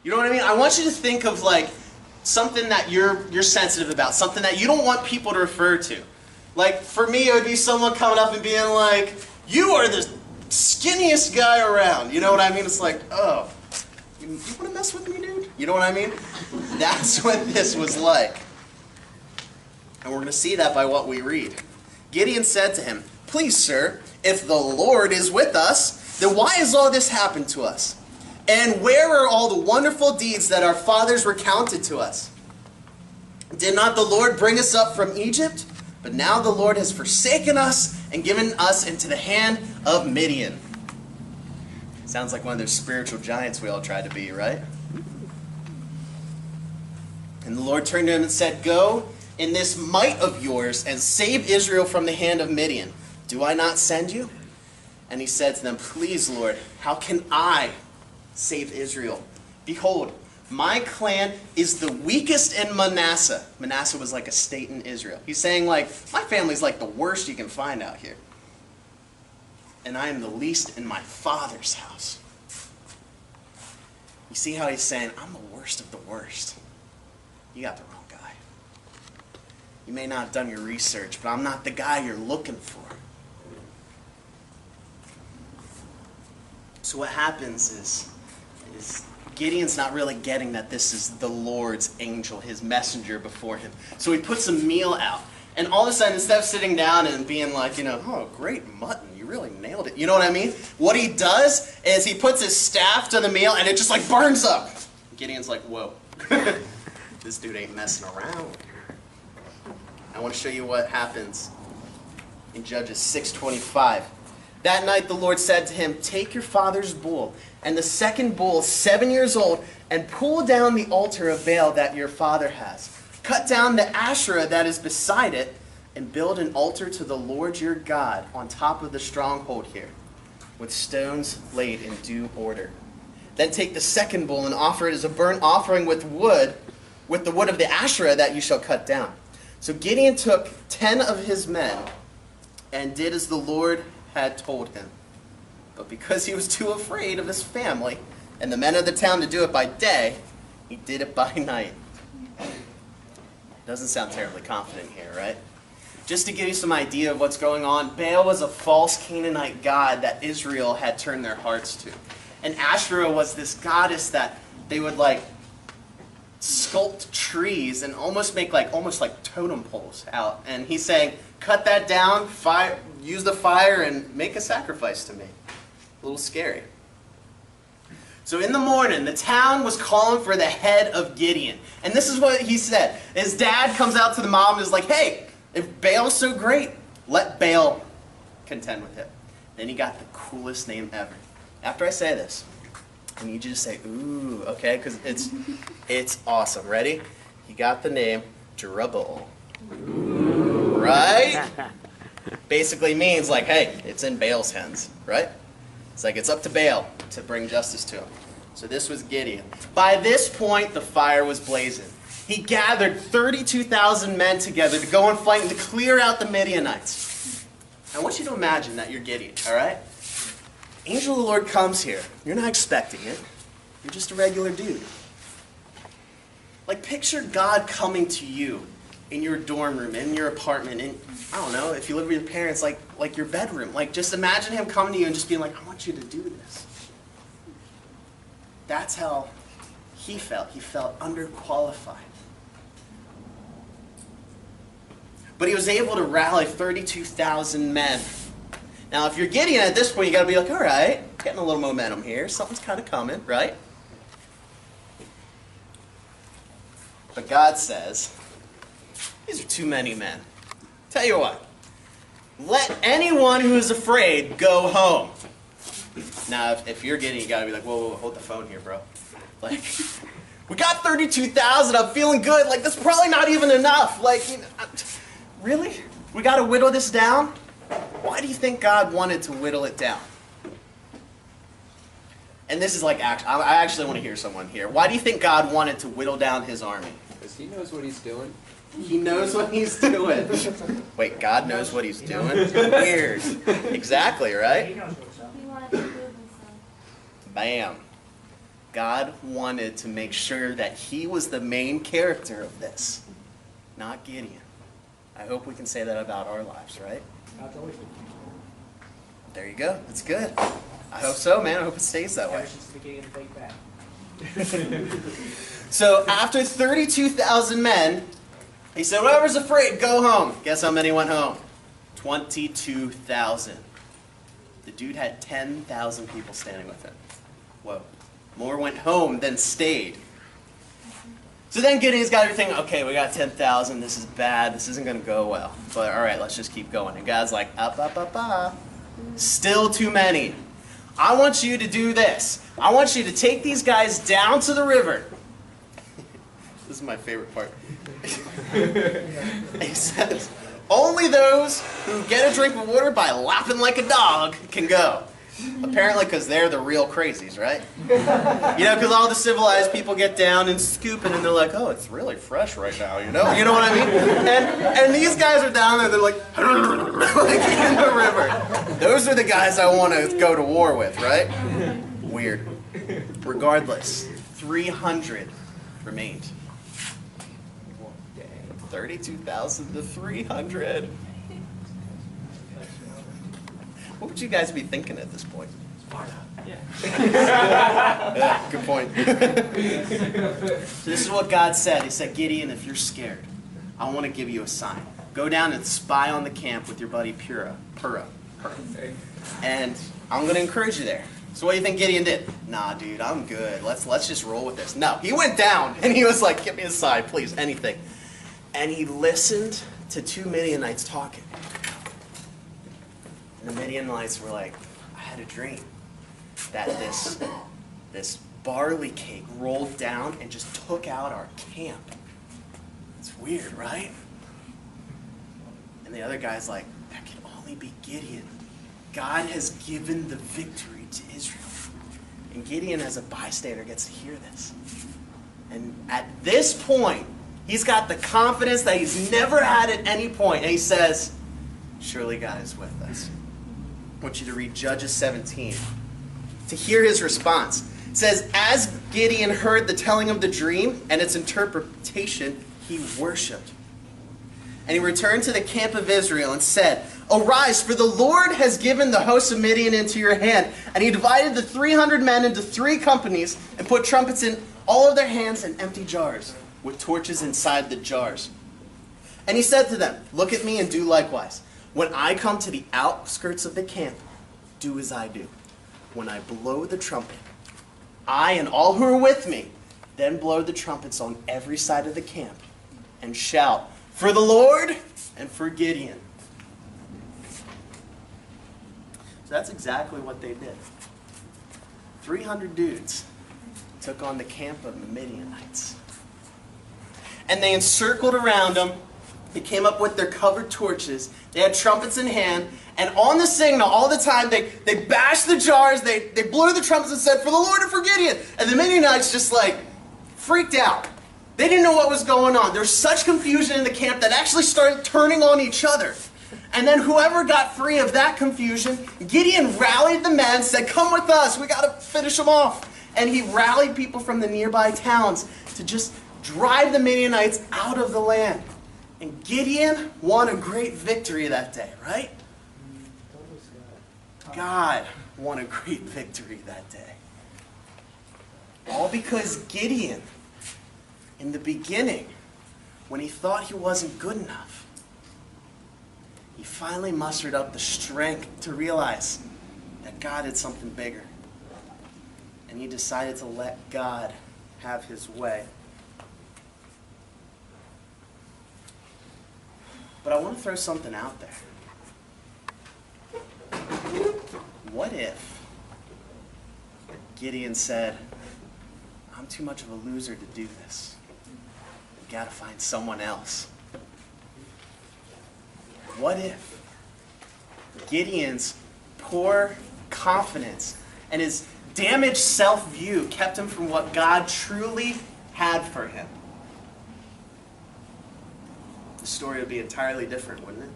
You know what I mean? I want you to think of like something that you're sensitive about, something that you don't want people to refer to. Like for me, it would be someone coming up and being like, "You are the skinniest guy around." You know what I mean? It's like, oh, you want to mess with me, dude? You know what I mean? That's what this was like. And we're going to see that by what we read. Gideon said to him, "Please, sir, if the Lord is with us, then why has all this happened to us? And where are all the wonderful deeds that our fathers recounted to us? Did not the Lord bring us up from Egypt? But now the Lord has forsaken us and given us into the hand of Midian." Sounds like one of those spiritual giants we all try to be, right? And the Lord turned to him and said, "Go in this might of yours and save Israel from the hand of Midian. Do I not send you?" And he said to them, "Please, Lord, how can I save Israel? Behold, my clan is the weakest in Manasseh." Manasseh was like a state in Israel. He's saying like, my family's like the worst you can find out here. "And I am the least in my father's house." You see how he's saying, I'm the worst of the worst. You got the wrong guy. You may not have done your research, but I'm not the guy you're looking for. So what happens is Gideon's not really getting that this is the Lord's angel, his messenger before him. So he puts a meal out. And all of a sudden, instead of sitting down and being like, "Oh, great mutton, you really nailed it." You know what I mean? What he does is he puts his staff to the meal and it just like burns up. Gideon's like, whoa, this dude ain't messing around. I want to show you what happens in Judges 6:25. That night the Lord said to him, "Take your father's bull and the second bull, 7 years old, and pull down the altar of Baal that your father has. Cut down the Asherah that is beside it, and build an altar to the Lord your God on top of the stronghold here, with stones laid in due order. Then take the second bull and offer it as a burnt offering with the wood of the Asherah that you shall cut down." So Gideon took 10 of his men and did as the Lord had told him. But because he was too afraid of his family and the men of the town to do it by day, he did it by night. Doesn't sound terribly confident here, right? Just to give you some idea of what's going on, Baal was a false Canaanite god that Israel had turned their hearts to. And Asherah was this goddess that they would like sculpt trees and almost make like totem poles out. And he's saying, cut that down, use the fire, and make a sacrifice to me. A little scary. So in the morning, the town was calling for the head of Gideon. And this is what he said. His dad comes out to the mom and is like, "Hey, if Baal's so great, let Baal contend with him." Then he got the coolest name ever. After I say this, I need you to say, "Ooh," okay? Because it's awesome. Ready? He got the name Jerubbaal. Right? Basically means like, hey, it's in Baal's hands, right? It's like it's up to Baal to bring justice to him. So this was Gideon. By this point, the fire was blazing. He gathered 32,000 men together to go and fight and to clear out the Midianites. I want you to imagine that you're Gideon, all right? Angel of the Lord comes here. You're not expecting it. You're just a regular dude. Like, picture God coming to you in your dorm room, in your apartment, in, I don't know, if you live with your parents, like your bedroom. Like, just imagine him coming to you and just being like, "I want you to do this." That's how he felt. He felt underqualified. But he was able to rally 32,000 men. Now, if you're Gideon at this point, you got to be like, all right, getting a little momentum here. Something's kind of coming, right? But God says, these are too many men. Tell you what, let anyone who is afraid go home. Now, if you're Gideon, you got to be like, whoa, hold the phone here, bro. Like, we got 32,000. I'm feeling good. Like, that's probably not even enough. Like, you know, really? We got to whittle this down? Why do you think God wanted to whittle it down? And this is like, I actually want to hear someone here. Why do you think God wanted to whittle down his army? Because he knows what he's doing. He knows what he's doing. Wait, God knows what he's doing? Weird. Exactly, right? He wanted to prove himself. Bam. God wanted to make sure that he was the main character of this, not Gideon. I hope we can say that about our lives, right? God's always been There you go. That's good. I hope so, man. I hope it stays that way. ever since the beginning of the Big Bang. So after 32,000 men, he said, whoever's afraid, go home. Guess how many went home? 22,000. The dude had 10,000 people standing with him. Whoa. More went home than stayed. So then Gideon's got everything, okay, we got 10,000. This is bad. This isn't going to go well. But all right, let's just keep going. And God's like, up. Still too many. I want you to do this. I want you to take these guys down to the river. This is my favorite part. He says, only those who get a drink of water by lapping like a dog can go. Apparently because they're the real crazies, right? You know, because all the civilized people get down and scoop it, and they're like, oh, it's really fresh right now, you know? You know what I mean? And these guys are down there, they're like, like in the river. Those are the guys I want to go to war with, right? Weird. Regardless, 300 remained. 32,000 to 300. What would you guys be thinking at this point? Yeah. Yeah, good point. So this is what God said. He said, Gideon, if you're scared, I want to give you a sign. Go down and spy on the camp with your buddy Pura. And I'm going to encourage you there. So what do you think Gideon did? Nah, dude, I'm good. Let's just roll with this. No, he went down and he was like, give me a sign, please, anything. And he listened to two Midianites talking. And the Midianites were like, I had a dream that this barley cake rolled down and just took out our camp. It's weird, right? And the other guy's like, that can only be Gideon. God has given the victory to Israel. And Gideon, as a bystander, gets to hear this. And at this point, he's got the confidence that he's never had at any point. And he says, surely God is with us. I want you to read Judges 17 to hear his response. It says, as Gideon heard the telling of the dream and its interpretation, he worshipped. And he returned to the camp of Israel and said, arise, for the Lord has given the host of Midian into your hand. And he divided the 300 men into 3 companies and put trumpets in all of their hands and empty jars with torches inside the jars. And he said to them, look at me and do likewise. When I come to the outskirts of the camp, do as I do. When I blow the trumpet, I and all who are with me, then blow the trumpets on every side of the camp and shout, for the Lord and for Gideon. So that's exactly what they did. 300 dudes took on the camp of the Midianites. And they encircled around them. They came up with their covered torches. They had trumpets in hand. And on the signal, all the time, they bashed the jars. They blew the trumpets and said, for the Lord and for Gideon. And the Midianites just like freaked out. They didn't know what was going on. There was such confusion in the camp that actually started turning on each other. And then whoever got free of that confusion, Gideon rallied the men, said, come with us. We got to finish them off. And he rallied people from the nearby towns to just drive the Midianites out of the land. And Gideon won a great victory that day, right? God won a great victory that day. All because Gideon, in the beginning, when he thought he wasn't good enough, he finally mustered up the strength to realize that God had something bigger. And he decided to let God have his way. But I want to throw something out there. What if Gideon said, I'm too much of a loser to do this. We've got to find someone else. What if Gideon's poor confidence and his damaged self-view kept him from what God truly had for him? The story would be entirely different, wouldn't it?